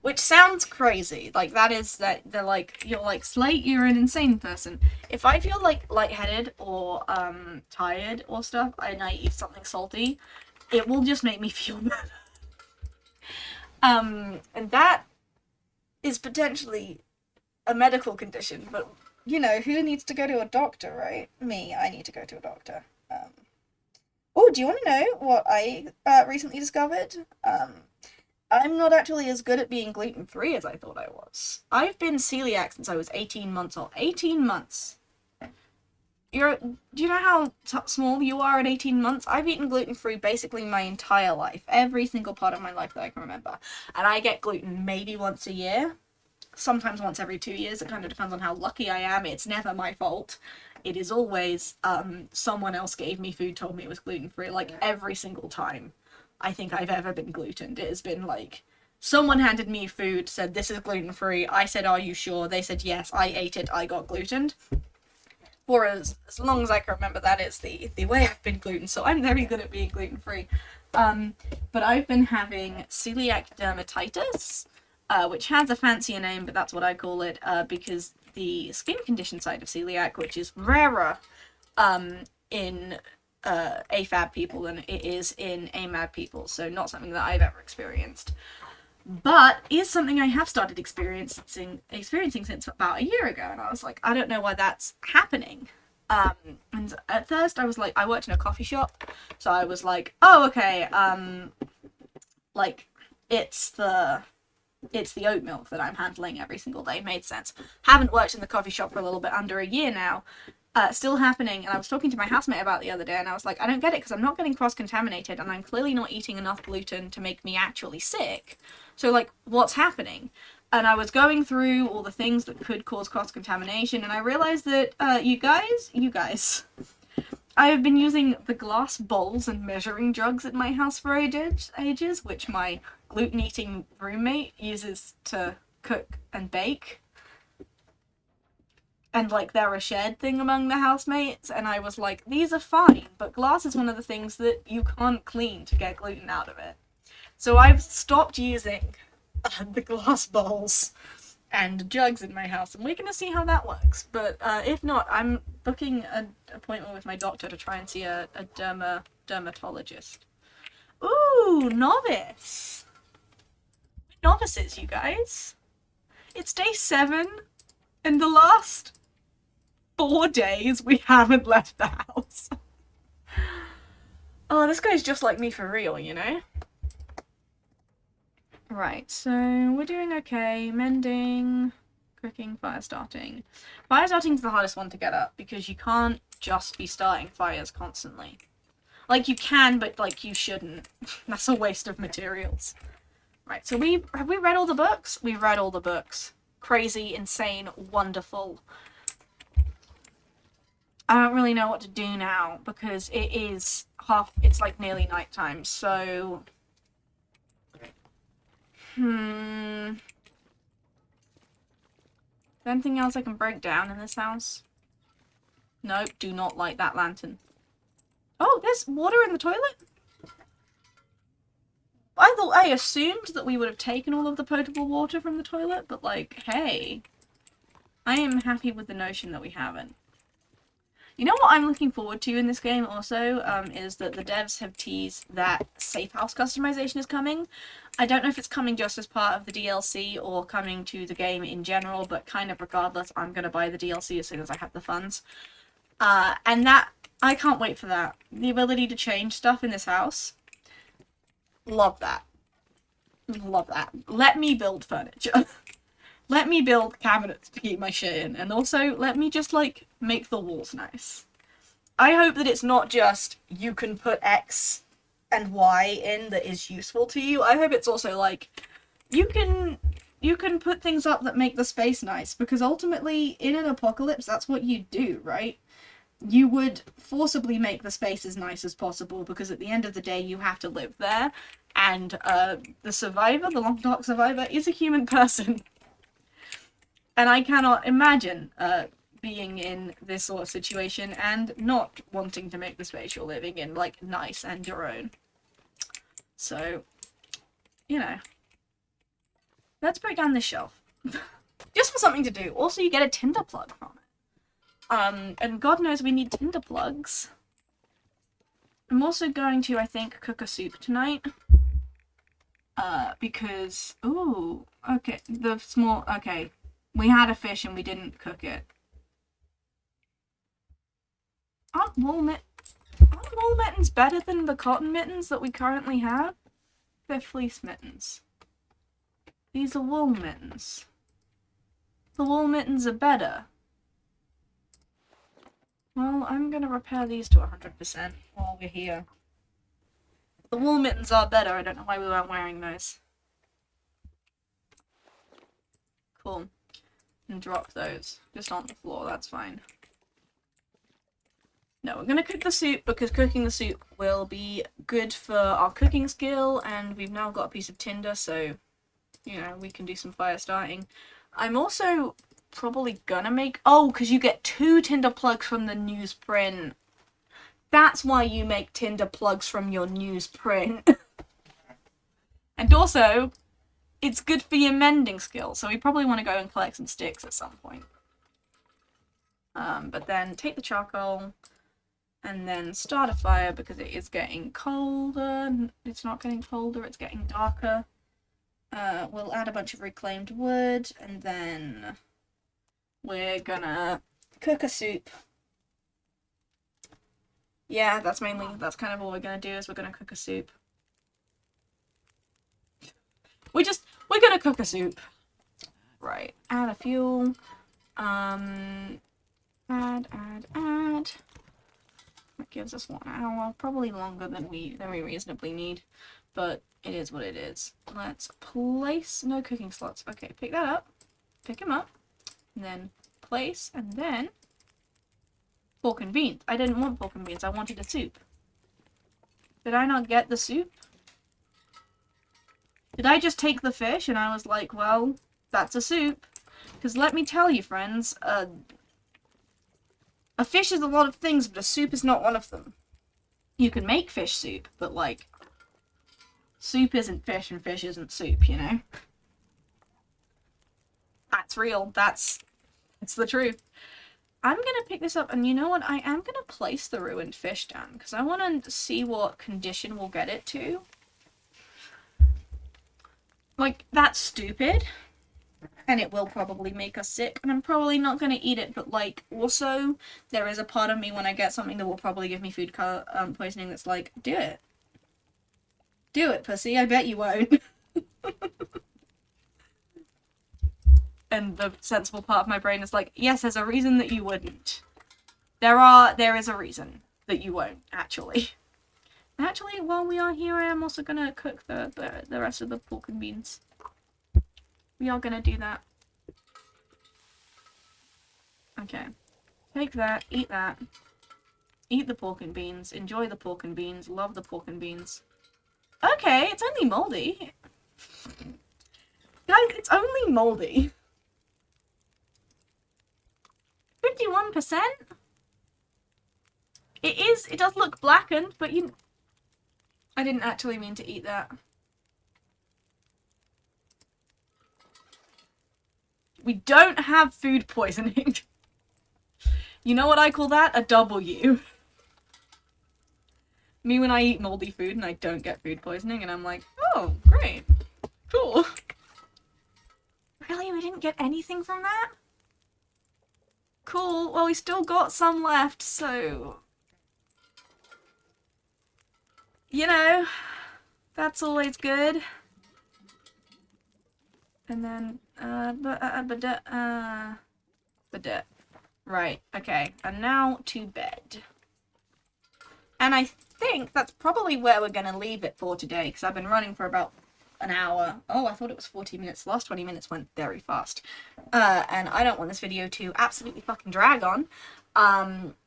Which sounds crazy. Like, they're like, you're like, Slate, you're an insane person. If I feel like lightheaded or tired or stuff, and I eat something salty, it will just make me feel better. And that is potentially a medical condition, but, you know, who needs to go to a doctor, right? Me, I need to go to a doctor. Oh, do you want to know what I recently discovered? I'm not actually as good at being gluten-free as I thought I was. I've been celiac since I was 18 months old. 18 months! Do you know how small you are at 18 months? I've eaten gluten-free basically my entire life. Every single part of my life that I can remember. And I get gluten maybe once a year. Sometimes once every 2 years. It kind of depends on how lucky I am. It's never my fault. It is always someone else gave me food, told me it was gluten-free. Like, every single time I think I've ever been glutened, it has been like, someone handed me food, said, this is gluten-free. I said, are you sure? They said, yes. I ate it. I got glutened. For as long as I can remember, that is the way I've been gluten, so I'm very good at being gluten-free. But I've been having celiac dermatitis, which has a fancier name, but that's what I call it, because the skin condition side of celiac, which is rarer in AFAB people than it is in AMAB people, so not something that I've ever experienced. But is something I have started experiencing since about a year ago, and I was like, I don't know why that's happening. And at first I was like, I worked in a coffee shop, so I was like, oh, okay, like, it's the oat milk that I'm handling every single day. Made sense. Haven't worked in the coffee shop for a little bit under a year now. Still happening, and I was talking to my housemate about it the other day, and I was like, I don't get it, because I'm not getting cross-contaminated, and I'm clearly not eating enough gluten to make me actually sick. So, like, what's happening? And I was going through all the things that could cause cross-contamination, and I realized that, you guys, I have been using the glass bowls and measuring jugs at my house for ages, which my gluten-eating roommate uses to cook and bake. And, like, they're a shared thing among the housemates, and I was like, these are fine, but glass is one of the things that you can't clean to get gluten out of it. So I've stopped using the glass bowls and jugs in my house, and we're gonna see how that works. But if not, I'm booking an appointment with my doctor to try and see a dermatologist. Ooh, novice! Novices, you guys. It's day 7, and the last 4 days we haven't left the house. Oh, this guy's just like me for real, you know? Right, so we're doing okay. Mending, cooking, fire starting. Fire starting's the hardest one to get up, because you can't just be starting fires constantly. Like, you can, but, like, you shouldn't. That's a waste of materials. Right, so have we read all the books? We've read all the books. Crazy, insane, wonderful. I don't really know what to do now, because it's like nearly nighttime, so... there anything else I can break down in this house? Nope, do not light that lantern. Oh, there's water in the toilet? I assumed that we would have taken all of the potable water from the toilet, but like, hey. I am happy with the notion that we haven't. You know what I'm looking forward to in this game also, is that the devs have teased that safe house customization is coming. I don't know if it's coming just as part of the DLC or coming to the game in general, but kind of regardless, I'm going to buy the DLC as soon as I have the funds. And that, I can't wait for that. The ability to change stuff in this house. Love that. Love that. Let me build furniture. Let me build cabinets to keep my shit in, and also let me just, like, make the walls nice. I hope that it's not just you can put X and Y in that is useful to you. I hope it's also, like, you can put things up that make the space nice, because ultimately, in an apocalypse, that's what you do, right? You would forcibly make the space as nice as possible, because at the end of the day, you have to live there, and the survivor, the Long Dark survivor, is a human person. And I cannot imagine being in this sort of situation and not wanting to make the space you're living in, like, nice and your own. So, you know. Let's break down this shelf. Just for something to do. Also, you get a tinder plug from it. And God knows we need tinder plugs. I'm also going to, I think, cook a soup tonight. Because... Ooh, okay. Okay. We had a fish and we didn't cook it. Aren't wool mittens better than the cotton mittens that we currently have? They're fleece mittens. These are wool mittens. The wool mittens are better. Well, I'm gonna repair these to 100% while we're here. The wool mittens are better, I don't know why we weren't wearing those. Cool. And drop those just on the floor, that's fine. No, we're gonna cook the soup because cooking the soup will be good for our cooking skill, and we've now got a piece of tinder, so, you know, we can do some fire starting. I'm also probably gonna make... Oh, because you get 2 tinder plugs from the newsprint. That's why you make tinder plugs from your newsprint. And also... it's good for your mending skills, so we probably want to go and collect some sticks at some point. But then take the charcoal and then start a fire because it is getting colder. It's not getting colder, it's getting darker. We'll add a bunch of reclaimed wood and then we're gonna cook a soup. Yeah, that's kind of all we're gonna do is we're gonna cook a soup. We're gonna cook a soup. Right. Add a fuel. Add. That gives us 1 hour. Probably longer than we reasonably need. But it is what it is. Let's place... No cooking slots. Okay, pick that up. Pick him up. And then place. And then... pork and beans. I didn't want pork and beans. I wanted a soup. Did I not get the soup? Did I just take the fish and I was like, well, that's a soup? Because let me tell you, friends, a fish is a lot of things, but a soup is not one of them. You can make fish soup, but, like, soup isn't fish and fish isn't soup, you know? That's real. It's the truth. I'm gonna pick this up, and you know what? I am gonna place the ruined fish down, because I want to see what condition we'll get it to. Like, that's stupid, and it will probably make us sick, and I'm probably not going to eat it, but, like, also, there is a part of me when I get something that will probably give me food poisoning that's like, do it. Do it, pussy, I bet you won't. And the sensible part of my brain is like, yes, there's a reason that you wouldn't. There is a reason that you won't, actually. Actually, while we are here, I am also gonna cook the rest of the pork and beans. We are gonna do that. Okay. Take that, eat that. Eat the pork and beans, enjoy the pork and beans, love the pork and beans. Okay, it's only moldy. Guys, it's only moldy. 51%? It does look blackened, but I didn't actually mean to eat that. We don't have food poisoning. You know what I call that? A W. Me when I eat moldy food and I don't get food poisoning and I'm like, oh, great. Cool. Really? We didn't get anything from that? Cool. Well, we still got some left, so... You know, that's always good. And then, right, okay. And now to bed. And I think that's probably where we're gonna leave it for today, because I've been running for about an hour. Oh, I thought it was 40 minutes. The last 20 minutes went very fast. And I don't want this video to absolutely fucking drag on.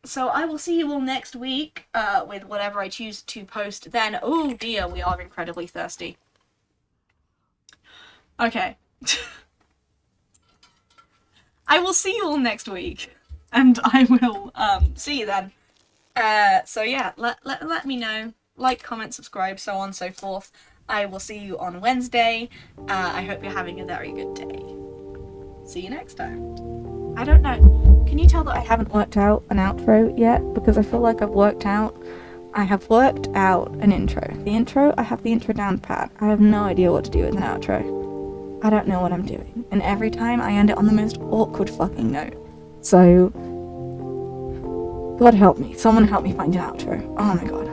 So I will see you all next week, with whatever I choose to post then. Oh dear, we are incredibly thirsty. Okay. I will see you all next week, and I will see you then. So yeah, let me know. Like, comment, subscribe, so on and so forth. I will see you on Wednesday. I hope you're having a very good day. See you next time. I don't know. Can you tell that I haven't worked out an outro yet? Because I feel like I have worked out an intro. The intro, I have the intro down pat. I have no idea what to do with an outro. I don't know what I'm doing. And every time I end it on the most awkward fucking note. So... God help me. Someone help me find an outro. Oh my god.